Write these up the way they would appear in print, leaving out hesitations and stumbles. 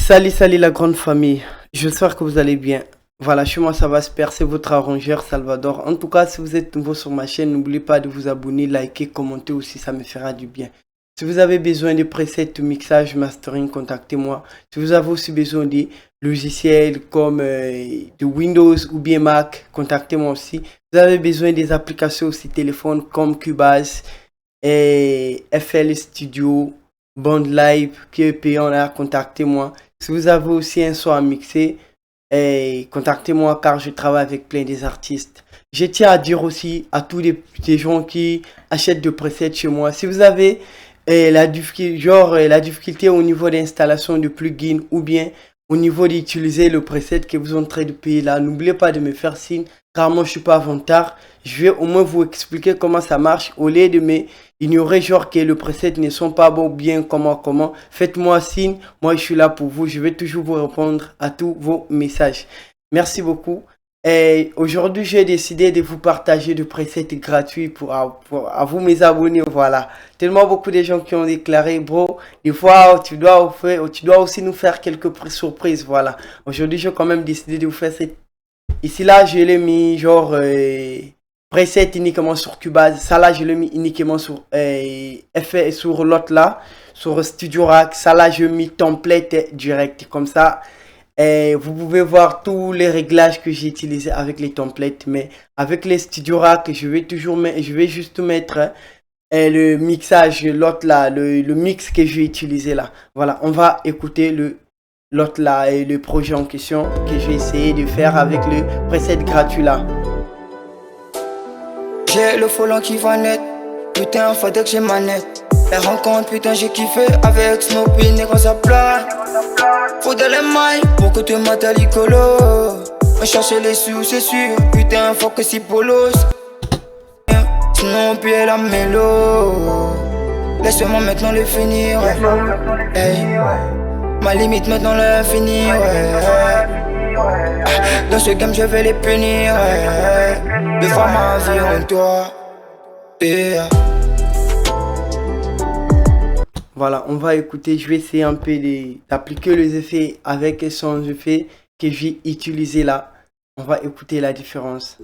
Salut la grande famille. J'espère que vous allez bien. Voilà, chez moi ça va super, c'est votre arrangeur Salvador. En tout cas, si vous êtes nouveau sur ma chaîne, n'oubliez pas de vous abonner, liker, commenter aussi, ça me fera du bien. Si vous avez besoin de presets de mixage, mastering, contactez-moi. Si vous avez aussi besoin de logiciels comme de Windows ou bien Mac, contactez-moi aussi. Vous avez besoin des applications aussi téléphone comme Cubase et FL Studio, Band Live qui est payant là, contactez-moi. Si vous avez aussi un son à mixer, contactez-moi car je travaille avec plein des artistes. Je tiens à dire aussi à tous les gens qui achètent de presets chez moi, si vous avez la difficulté au niveau d'installation de plugins ou bien au niveau d'utiliser le preset que vous êtes en train de payer là, n'oubliez pas de me faire signe car moi je suis pas vantard. Je vais au moins vous expliquer comment ça marche au lieu de ignorer genre que le preset ne sont pas bons bien comment. Faites-moi signe, moi je suis là pour vous, je vais toujours vous répondre à tous vos messages. Merci beaucoup. Et aujourd'hui, j'ai décidé de vous partager des presets gratuits à vous mes abonnés, voilà. Tellement beaucoup de gens qui ont déclaré, bro, des fois, tu dois aussi nous faire quelques surprises, voilà. Aujourd'hui, j'ai quand même décidé de vous faire cette... Ici, là, je l'ai mis, genre, preset uniquement sur Cubase. Ça, là, je l'ai mis uniquement sur, effet, sur l'autre, là, sur Studio Rack. Ça, là, je mis template direct, comme ça. Et vous pouvez voir tous les réglages que j'ai utilisés avec les templates, mais avec les Studio Rack, je vais juste mettre le mixage, l'autre là, le mix que j'ai utilisé là. Voilà, on va écouter l'autre là et le projet en question que j'ai essayé de faire avec le preset gratuit là. J'ai le volant qui va net, putain, faudrait que j'ai manette. La rencontre, putain, j'ai kiffé avec Snoopy, négro ça plane. Faut de les mailles pour que tu mates à l'icolo. On cherche les sous, c'est sûr, putain, faut que si polos. Snoopy et la mélo. Laisse-moi maintenant le finir, hey. Ma limite maintenant l'infini, Dans ce game je vais les punir, De voir ma vie en toi, yeah. Voilà, on va écouter, je vais essayer un peu d'appliquer les effets avec et sans effets que j'ai utilisé là. On va écouter la différence.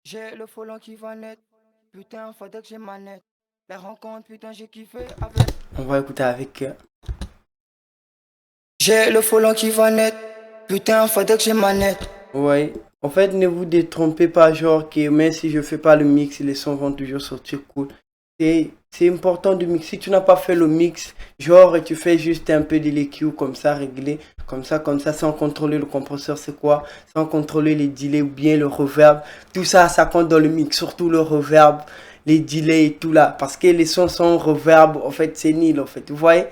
J'ai le volant qui va net, putain, faudrait que j'ai manette. La rencontre, putain, j'ai kiffé avec. On va écouter avec... J'ai le volant qui va net, putain, faudrait que j'ai manette. Ouais, en fait, ne vous détrompez pas, genre que même si je fais pas le mix, les sons vont toujours sortir cool. C'est important de mixer. Si tu n'as pas fait le mix, genre tu fais juste un peu de l'EQ comme ça, réglé, comme ça, sans contrôler le compresseur, c'est quoi, sans contrôler les delays ou bien le reverb. Tout ça, ça compte dans le mix, surtout le reverb, les delays et tout là. Parce que les sons sans reverb, en fait, c'est nul, en fait. Vous voyez?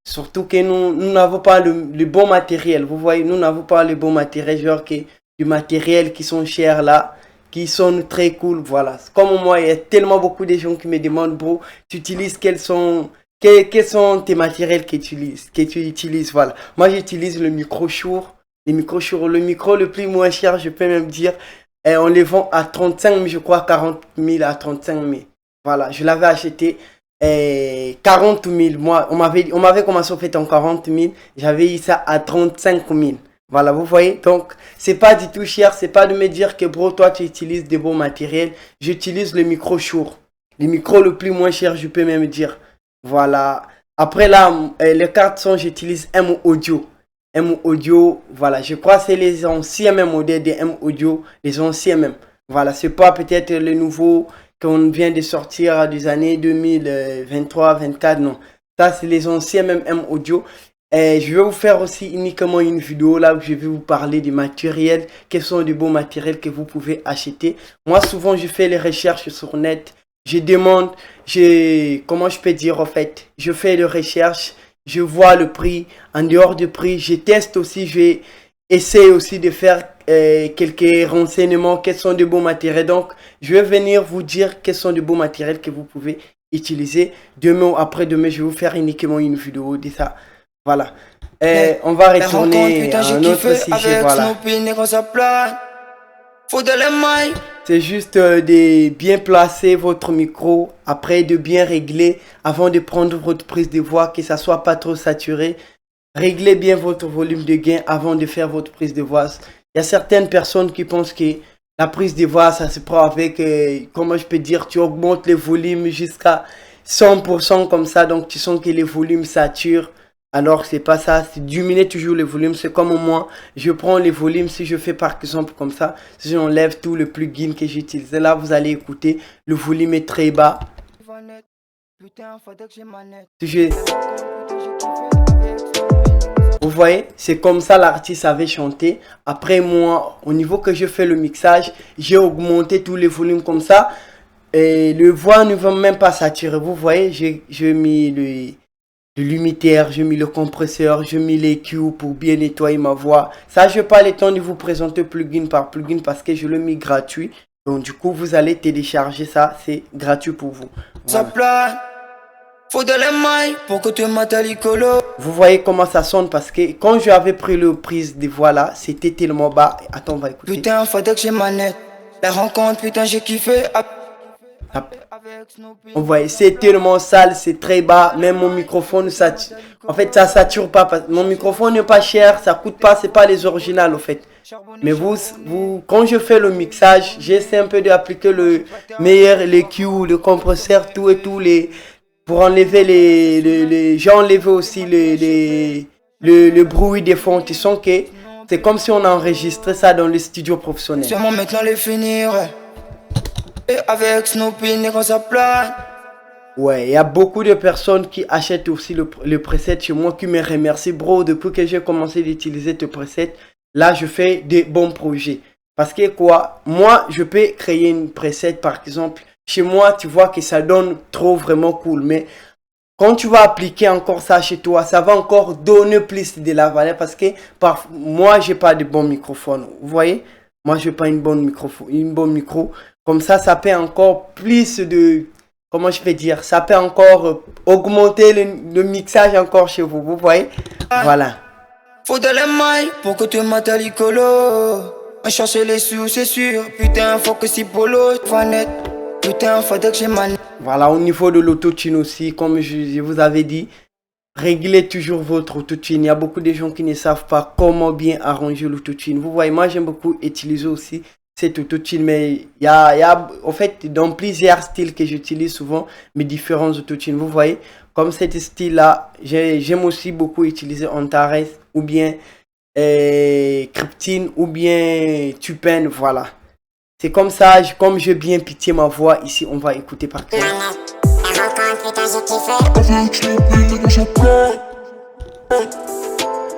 Surtout que nous n'avons pas le bon matériel. Vous voyez, nous n'avons pas le bon matériel, genre que du matériel qui sont chers là, qui sont très cool, voilà. Comme moi, il y a tellement beaucoup de gens qui me demandent, bro, tu utilises quels sont tes matériels que tu utilises, voilà. Moi, j'utilise le micro Shure, le micro le plus moins cher, je peux même dire, et on les vend à 35 000, je crois, 40 000 à 35 000. Voilà, je l'avais acheté 40 000. Moi, on m'avait commencé en fait en 40 000, j'avais eu ça à 35 000. Voilà, vous voyez, donc c'est pas du tout cher, c'est pas de me dire que bro, toi tu utilises des bons matériels. J'utilise le micro Shure, le micro le plus moins cher, je peux même dire. Voilà, après là, les cartes son, j'utilise M Audio. M Audio, voilà, je crois que c'est les anciens même modèles de M Audio, les anciens même. Voilà, c'est pas peut-être le nouveau qu'on vient de sortir des années 2023-24, non. Ça, c'est les anciens même M Audio. Et je vais vous faire aussi uniquement une vidéo là où je vais vous parler des matériels, quels sont les bons matériels que vous pouvez acheter. Moi, souvent, je fais les recherches sur net. Je demande, comment je peux dire en fait, je fais les recherches, je vois le prix, en dehors du prix, je teste aussi, je essaie aussi de faire quelques renseignements, quels sont de bons matériels. Donc, je vais venir vous dire quels sont de bons matériels que vous pouvez utiliser. Demain ou après-demain, je vais vous faire uniquement une vidéo de ça. Voilà. On va retourner à un autre sujet. Voilà. C'est juste de bien placer votre micro, après de bien régler avant de prendre votre prise de voix, que ça soit pas trop saturé. réglez bien votre volume de gain avant de faire votre prise de voix. Il y a certaines personnes qui pensent que la prise de voix, ça se prend avec, comment je peux dire, tu augmentes le volume jusqu'à 100% comme ça, donc tu sens que les volumes saturent. Alors c'est pas ça, c'est diminuer toujours le volume. C'est comme moi, je prends les volumes, si je fais par exemple comme ça, si j'enlève tout le plugin que j'utilise, là vous allez écouter, le volume est très bas. Si je... Vous voyez, c'est comme ça l'artiste avait chanté. Après moi, au niveau que je fais le mixage, j'ai augmenté tous les volumes comme ça. Et le voix ne va même pas saturer. Vous voyez, j'ai mis le limitaire, j'ai mis le compresseur, j'ai mis l'EQ pour bien nettoyer ma voix. Ça, je n'ai pas le temps de vous présenter plugin par plugin parce que je le mis gratuit. Donc du coup, vous allez télécharger ça, c'est gratuit pour vous. Voilà. Faut de la maille pour que tu mates à l'icolo. Vous voyez comment ça sonne parce que quand j'avais pris le prise de voix là, c'était tellement bas. Attends, on va écouter. Putain, fallait que j'ai manette. La rencontre, putain, j'ai kiffé. Vous voyez, c'est tellement sale, c'est très bas. Même mon microphone, ça, en fait, ça sature pas. Mon microphone n'est pas cher, ça coûte pas, c'est pas les originales, en fait. Mais quand je fais le mixage, j'essaie un peu d'appliquer le meilleur, les Q, le compresseur, tout et tout pour enlever j'ai enlevé aussi le bruit des fonds. Tu sens que c'est comme si on enregistrait ça dans le studio professionnel. C'est moi maintenant les finir. Et avec Snoopy, quand ça plane. Ouais, il y a beaucoup de personnes qui achètent aussi le preset chez moi qui me remercient. Bro, depuis que j'ai commencé d'utiliser ce preset, là je fais des bons projets. Parce que quoi, moi je peux créer une preset par exemple. Chez moi, tu vois que ça donne trop vraiment cool. Mais quand tu vas appliquer encore ça chez toi, ça va encore donner plus de la valeur. Parce que moi, j'ai pas de bon microphone. Vous voyez? Moi, je n'ai pas une bonne micro. Comme ça peut encore plus de... Comment je peux dire? Ça peut encore augmenter le mixage encore chez vous. Vous voyez? Voilà. Faut de la maille pour que tu mates à l'icolo. On cherche les sous, c'est sûr. Putain, faut que si polo, fanette. Putain, faudrait que j'ai man. Voilà, au niveau de l'autotune aussi, comme je vous avais dit, réglez toujours votre autotune. Il y a beaucoup de gens qui ne savent pas comment bien arranger l'autotune. Vous voyez, moi j'aime beaucoup utiliser aussi cette autotune, mais il y a en fait dans plusieurs styles que j'utilise souvent, mes différents autotunes. Vous voyez, comme cet style-là, j'aime aussi beaucoup utiliser Antares ou bien Cryptine ou bien Tupen, voilà. C'est comme ça, comme j'ai bien pitié ma voix, ici on va écouter par cœur.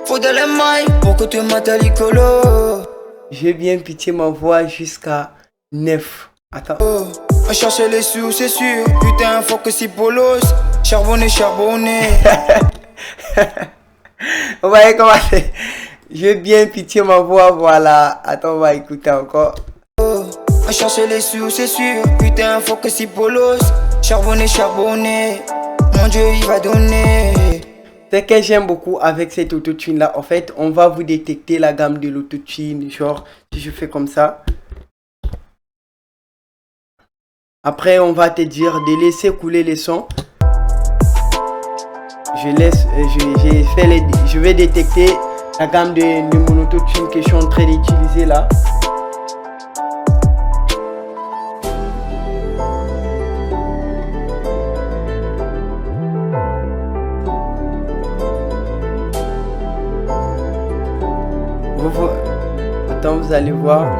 Faut de la maille pour que tu mates à l'icolo. J'ai bien pitié ma voix jusqu'à 9. Attends. On cherche les sous, c'est sûr. Putain, faut que si polos. Charbonné. On va recommencer. J'ai bien pitié ma voix, voilà. Attends, on va écouter encore. On cherche les sous, c'est sûr. Putain, faut que si polos. Charbonné. Mon Dieu, il va donner. Ce que j'aime beaucoup avec cette autotune là, en fait, on va vous détecter la gamme de l'autotune. Genre, si je fais comme ça. Après, on va te dire de laisser couler les sons. Je vais détecter la gamme de mon autotune que je suis en train d'utiliser là. Attends, vous allez voir.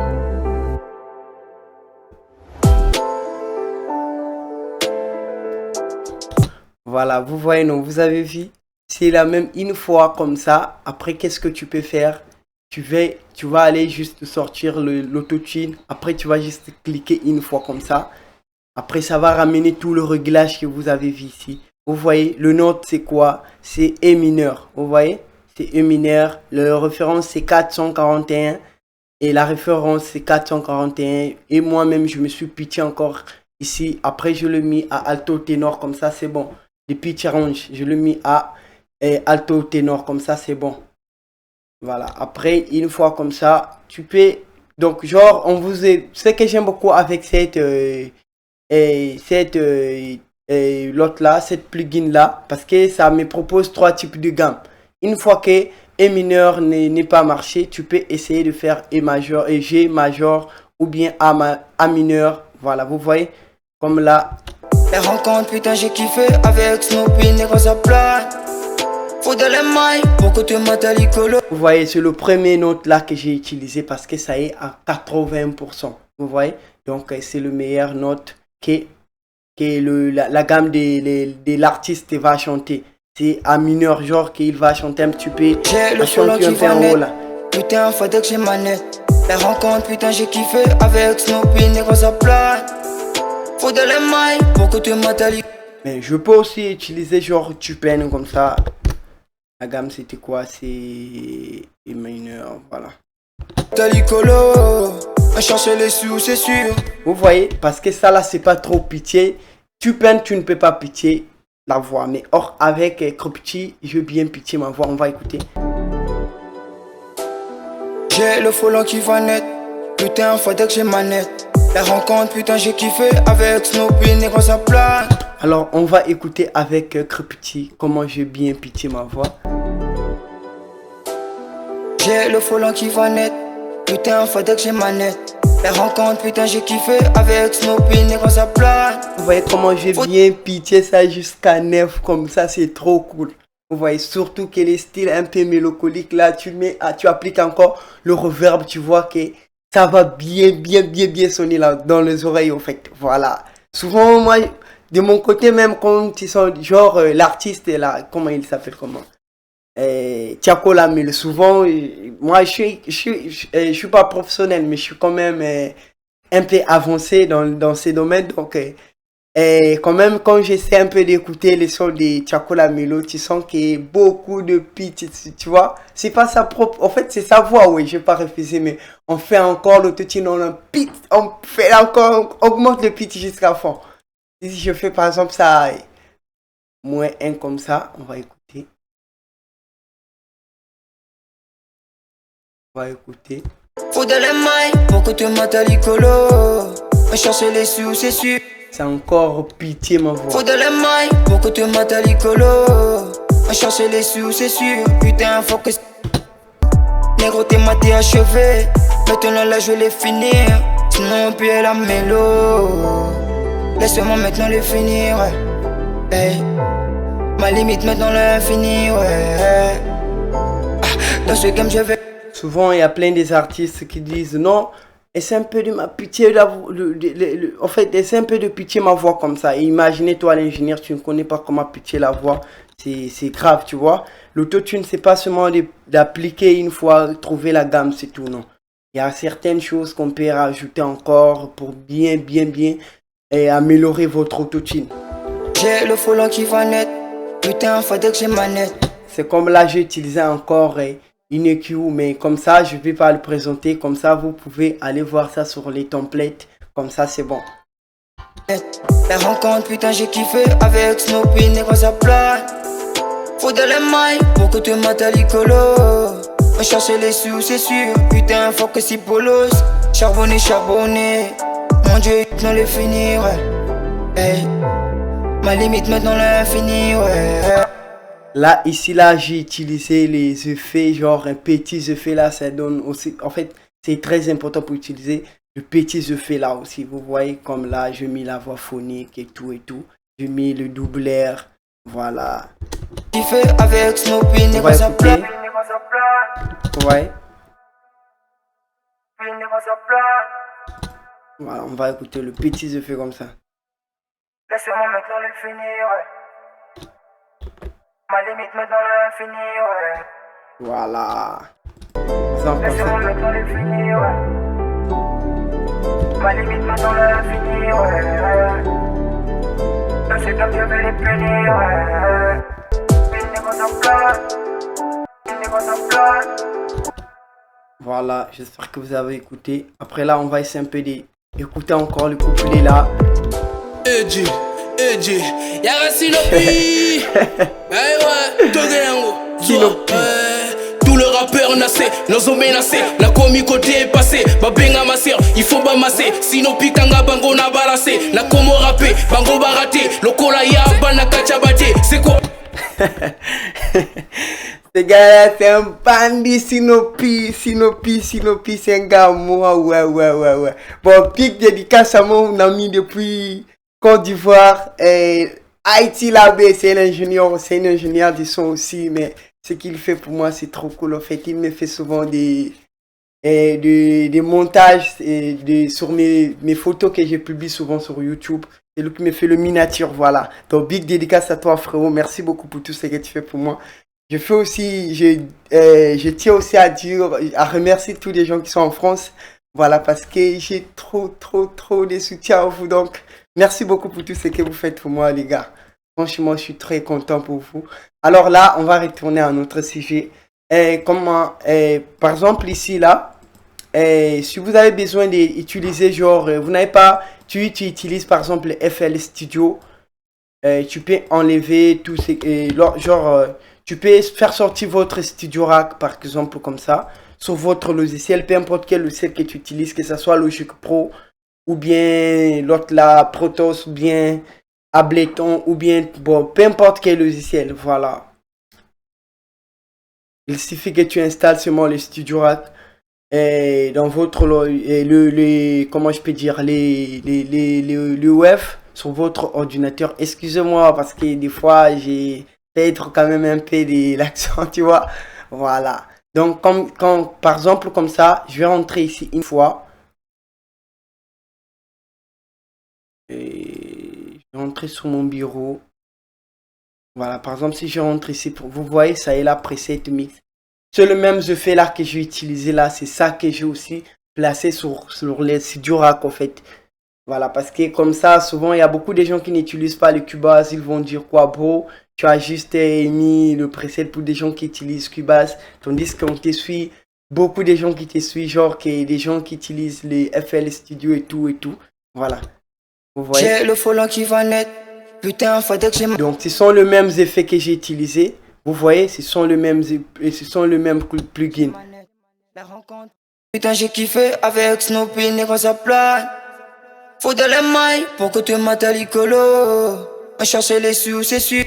Voilà, vous voyez, non, vous avez vu. C'est la même une fois comme ça. Après, qu'est-ce que tu peux faire? Tu vas aller juste sortir l'autotune. Après, tu vas juste cliquer une fois comme ça. Après, ça va ramener tout le réglage que vous avez vu ici. Vous voyez, le note, c'est quoi? C'est E mineur. Vous voyez? C'est E mineur. Le référence, c'est 441. Et la référence, c'est 441. Et moi-même, je me suis pitché encore ici. Après, je l'ai mis à alto ténor. Comme ça, c'est bon. Le pitch range, je l'ai mis à alto ténor. Comme ça, c'est bon. Voilà. Après, une fois comme ça, tu peux... Donc, genre, ce que j'aime beaucoup avec l'autre là, cette plugin là, parce que ça me propose 3 types de gamme. Une fois que E mineur n'est pas marché, tu peux essayer de faire E majeur et G majeur ou bien A mineur. Voilà, vous voyez, comme là. Les rencontres, putain, j'ai kiffé avec Snoopy, négro, ça plane. Faut de les mailles pour que tu mates à l'icolo. Vous voyez, c'est le premier note là que j'ai utilisé parce que ça est à 80%. Vous voyez, donc c'est le meilleur note que la gamme de l'artiste va chanter. C'est à mineur, genre qu'il va chanter un petit peu. J'ai le solo qui va net. Putain, faut que j'ai manette. Les rencontres, putain, j'ai kiffé avec Snoopy, négro, ça plane. Faut de les mailles pour que tu mates à l'icolo. Mais je peux aussi utiliser genre Tupen comme ça. La gamme c'était quoi? C'est E mineur, voilà. T'as l'icolo, à chercher les sous, c'est sûr. Vous voyez, parce que ça là c'est pas trop pitié. Tupen, tu ne peux pas pitié la voix. Mais or avec Krupti, je veux bien pitié ma voix. On va écouter. J'ai le folon qui va net. Putain, faut que j'ai manette. La rencontre, putain, j'ai kiffé avec Snoopy, négro, ça plane. Alors, on va écouter avec Krupti comment j'ai bien pitié ma voix. J'ai le folon qui va net. Putain, faut que j'ai manette. La rencontre, putain, j'ai kiffé avec Snoopy, négro, ça plane. Vous voyez comment j'ai bien pitié ça jusqu'à 9 comme ça, c'est trop cool. Vous voyez, surtout que les styles un peu mélancoliques là, tu appliques encore le reverb, tu vois que ça va bien sonner là dans les oreilles en fait. Voilà. Souvent, moi, de mon côté même, quand ils sont genre l'artiste là, comment il s'appelle comment? Tiako Lamil. Souvent, moi je suis pas professionnel, mais je suis quand même un peu avancé dans ces domaines. Donc, quand même, quand j'essaie un peu d'écouter les sons de Tiako Lamil, tu sens qu'il y a beaucoup de pitch, tu vois. C'est pas sa propre, en fait, c'est sa voix, oui, je vais pas refuser, mais on fait encore l'autotune, on fait encore, on augmente le pitch jusqu'à fond. Si je fais par exemple ça, moins 1 comme ça, on va écouter. On va écouter. Faut de les mailles pour que tu mates à l'icolo. On cherche les sous, c'est sûr. C'est encore pitié ma voix. Faut de les mailles pour que tu mates à l'icolo. On cherche les sous, c'est sûr. Putain, faut que. Négro, t'es maté achevé. Maintenant là, je vais les finir. Sinon, puis la mélo. Laisse-moi maintenant les finir, ouais. Hey. Ma limite maintenant l'infini, ouais. Dans ce game, je vais. Souvent, il y a plein des artistes qui disent non, et c'est un peu de ma pitié, en fait, c'est un peu de pitié ma voix comme ça. Et imaginez-toi l'ingénieur, tu ne connais pas comment pitié la voix, c'est grave, tu vois. L'autotune, c'est pas seulement d'appliquer une fois, trouver la gamme, c'est tout, non. Il y a certaines choses qu'on peut rajouter encore pour bien améliorer votre autotune. J'ai le folon qui va net, putain, faut que j'ai manette. C'est comme là, j'ai utilisé encore une EQ, mais comme ça, je ne vais pas le présenter. Comme ça, vous pouvez aller voir ça sur les templates. Comme ça, c'est bon. La rencontre, putain, j'ai kiffé avec Snoopy, négro, ça plane. Faut de les mailles pour que tu mates à l'icolo. On cherche les sous, c'est sûr. Putain, faut que c'est polos. Charbonné. Mon Dieu, non les finir, ouais. Hey. Ma limite maintenant l'infini, ouais. Là, ici, là, j'ai utilisé les effets, genre un petit effet là, ça donne aussi, en fait, c'est très important pour utiliser le petit effet là aussi. Vous voyez, comme là, j'ai mis la voix phonique et tout. J'ai mis le doubleur, voilà. Il fait avec Snoopy, on va écouter. Ouais. Voilà, on va écouter le petit effet comme ça. Laisse-moi maintenant le finir, ouais. Ma limite maintenant l'infini, ouais. Voilà. Laisse-moi maintenant le finir, ouais. Ma limite maintenant l'infini, ouais. Dans ce club je vais les punir, ouais. Voilà, j'espère que vous avez écouté. Après là, on va essayer un peu d'écouter encore le couplet là. Edgy, Yaga Sinopi. Aïe, Togengo. Sinopi. Tous les rappeurs nassé, nos hommes nassé, la commis côté est passé, babenga ma sœur, il faut bamasser, Sinopi kanga bango na balassé, na komo rappé, bango baraté, lokola ya bana kachabate, c'est quoi? Ce gars-là, c'est un bandit Sinopi, c'est un gars, moi, ouais. Bon, big dédicace à mon ami depuis Côte d'Ivoire. Et Haïti, là, c'est un ingénieur de son aussi, mais ce qu'il fait pour moi, c'est trop cool. En fait, il me fait souvent des montages sur mes photos que je publie souvent sur YouTube. C'est lui qui me fait le miniature, voilà. Donc, big dédicace à toi, frérot. Merci beaucoup pour tout ce que tu fais pour moi. Je fais aussi, je tiens aussi à remercier tous les gens qui sont en France. Voilà, parce que j'ai trop de soutien à vous. Donc, merci beaucoup pour tout ce que vous faites pour moi, les gars. Franchement, je suis très content pour vous. Alors là, on va retourner à notre sujet. Par exemple, ici, là, si vous avez besoin d'utiliser, genre, vous n'avez pas, tu utilises par exemple le FL Studio, tu peux enlever tout ce, tu peux faire sortir votre Studio Rack, par exemple, comme ça, sur votre logiciel, peu importe quel logiciel que tu utilises, que ce soit Logic Pro, ou bien l'autre là, Protos, ou bien Ableton, ou bien, bon, peu importe quel logiciel, voilà. Il suffit que tu installes seulement le Studio Rack dans votre, comment je peux dire, le web sur votre ordinateur. Excusez-moi parce que des fois, j'ai peut-être quand même un peu de l'accent, tu vois. Voilà. Donc, par exemple, comme ça, je vais rentrer ici une fois. Et je vais rentrer sur mon bureau. Voilà, par exemple, si je rentre ici, vous voyez, ça est là, preset mix. C'est le même effet là que j'ai utilisé là, c'est ça que j'ai aussi placé sur les Studio Rack en fait. Voilà, parce que comme ça, souvent, il y a beaucoup de gens qui n'utilisent pas le Cubase, ils vont dire quoi, bro, tu as juste mis le preset pour des gens qui utilisent Cubase, tandis qu'on te suit, beaucoup de gens qui te suivent, genre des gens qui utilisent les FL Studio et tout. Voilà, vous voyez. J'ai le volant qui va net. Putain, faudrait que j'ai... Donc, ce sont les mêmes effets que j'ai utilisés. Vous voyez, ce sont les mêmes plugins. La rencontre. Putain, j'ai kiffé avec Snoopy, négro ça plane. Faut de les mailles pour que tu mates à l'icolo. On cherche les sous, c'est sûr.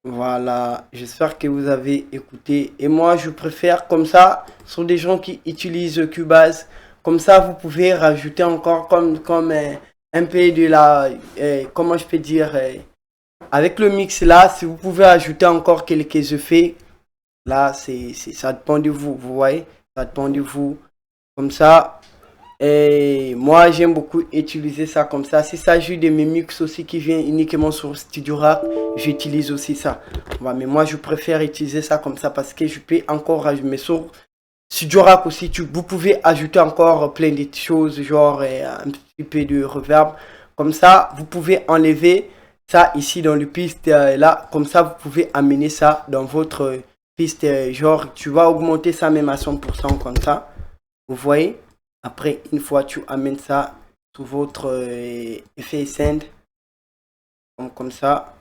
Voilà, j'espère que vous avez écouté. Et moi, je préfère comme ça, sur des gens qui utilisent Cubase. Comme ça, vous pouvez rajouter encore comme un peu de la... comment je peux dire... avec le mix là, si vous pouvez ajouter encore quelques effets, là, ça dépend de vous, vous voyez, ça dépend de vous. Comme ça, et moi, j'aime beaucoup utiliser ça comme ça. S'il s'agit de mes mix aussi qui viennent uniquement sur Studio Rack, j'utilise aussi ça. Ouais, mais moi, je préfère utiliser ça comme ça parce que je peux encore rajouter. Mais sur Studio Rack aussi, vous pouvez ajouter encore plein de choses, genre un petit peu de reverb. Comme ça, vous pouvez enlever ça ici dans le piste là, comme ça vous pouvez amener ça dans votre piste, genre tu vas augmenter ça même à 100% comme ça, vous voyez. Après une fois tu amènes ça sur votre effet send comme ça.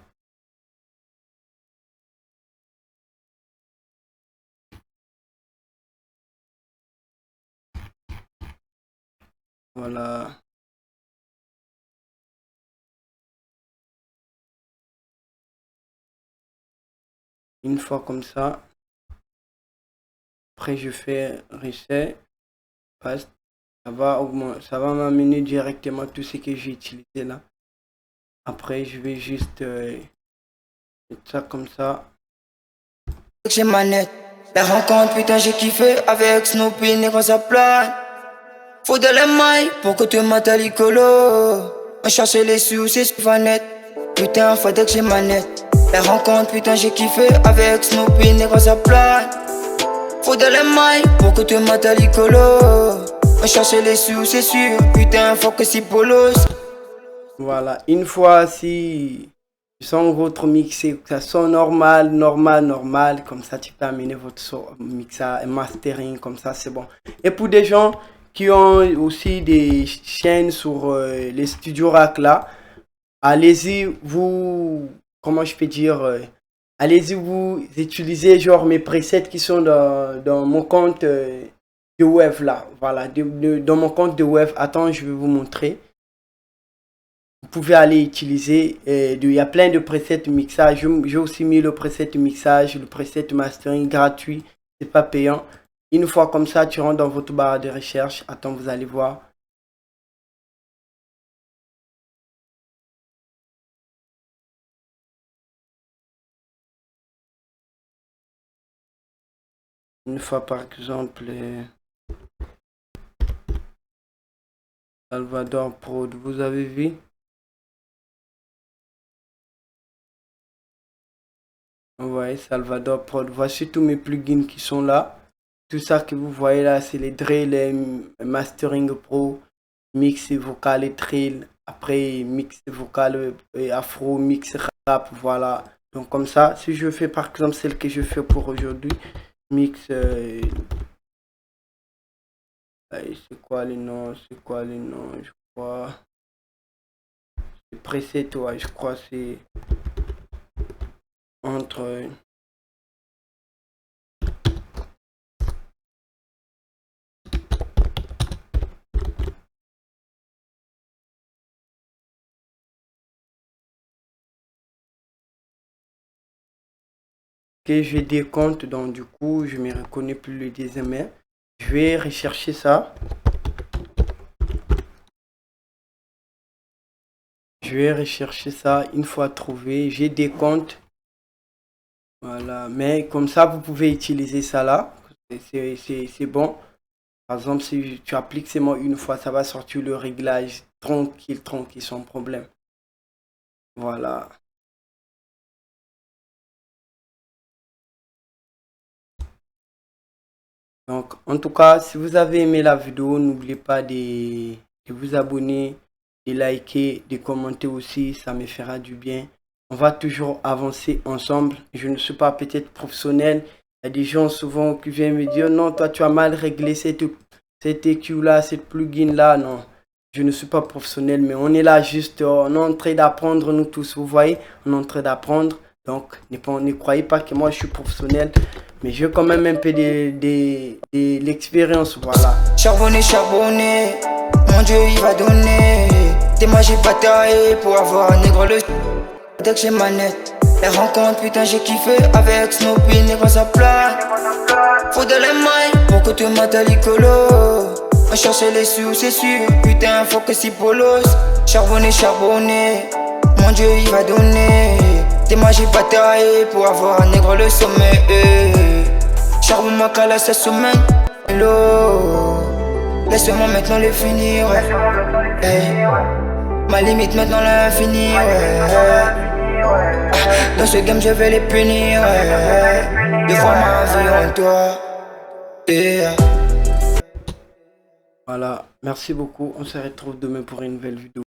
Voilà. Une fois comme ça, après je fais reset, paste, ça va m'amener directement tout ce que j'ai utilisé là. Après je vais juste mettre ça comme ça. J'ai manette. La rencontre, putain, j'ai kiffé avec Snoopy, négro ça plane. Faut de les mailles pour que tu mates à l'icolo. On cherche les sous, c'est net. Putain, faudrait que j'ai manette. La rencontre, putain, j'ai kiffé avec Snoopy, négro ça plane. Faut de les mailles pour que tu mates à l'icolo. On cherche les sous, c'est sûr. Putain, faut que c'est polos. Voilà, une fois si tu sens votre mix, ça sonne normal, comme ça tu peux amener votre mixage, mastering, comme ça c'est bon. Et pour des gens qui ont aussi des chaînes sur les Studio Rack là, allez-y, comment je peux dire, allez-y, vous utilisez genre mes presets qui sont dans mon compte de web là, voilà, dans mon compte de web. Attends, je vais vous montrer. vous pouvez aller utiliser. Il y a plein de presets mixage. J'ai aussi mis le preset mixage, le preset mastering gratuit. C'est pas payant. Une fois comme ça, tu rentres dans votre barre de recherche. Attends, vous allez voir. Une fois par exemple, Salvador Prod, vous avez vu? Ouais, Salvador Prod. Voici tous mes plugins qui sont là. Tout ça que vous voyez là, c'est les drills, les mastering pro, mix vocal et drill. Après, mix vocal et afro, mix rap, voilà. Donc comme ça, si je fais par exemple celle que je fais pour aujourd'hui, mix, c'est quoi les noms, je crois. C'est preset, ouais, je crois c'est entre... Que je décompte, donc du coup je me reconnais plus le deuxième. Je vais rechercher ça. Je vais rechercher ça une fois trouvé. J'ai des comptes. Voilà. Mais comme ça, vous pouvez utiliser ça là. C'est bon. Par exemple, si tu appliques seulement une fois, ça va sortir le réglage tranquille, tranquille, sans problème. Voilà. Donc, en tout cas, si vous avez aimé la vidéo, n'oubliez pas de vous abonner, de liker, de commenter aussi, ça me fera du bien. On va toujours avancer ensemble. Je ne suis pas peut-être professionnel. Il y a des gens souvent qui viennent me dire, non, toi tu as mal réglé cette EQ là, cette plugin là. Non, je ne suis pas professionnel, mais on est là juste, on est en train d'apprendre nous tous, vous voyez, on est en train d'apprendre. Donc, ne croyez pas que moi je suis professionnel. Mais j'ai quand même un peu de l'expérience, voilà. Charbonné, charbonné, mon Dieu il va donner. Des magies bataillées pour avoir un négro le dès que j'ai manette. Les rencontres, putain j'ai kiffé avec Snoopy, négro ça plane. Faut de les mailles pour que tu mates à l'icolo. On cherche les sous, c'est sûr, putain faut que si polos. Charbonné, charbonné, mon Dieu il va donner. Des magies bataillées pour avoir un négro le sommet. Charbon ma cala cette semaine. Hello, laisse-moi maintenant le finir. Hey. Ma limite maintenant l'infini. Dans ce game je vais les punir. Deux fois ma vie en toi. Yeah. Voilà, merci beaucoup. On se retrouve demain pour une nouvelle vidéo.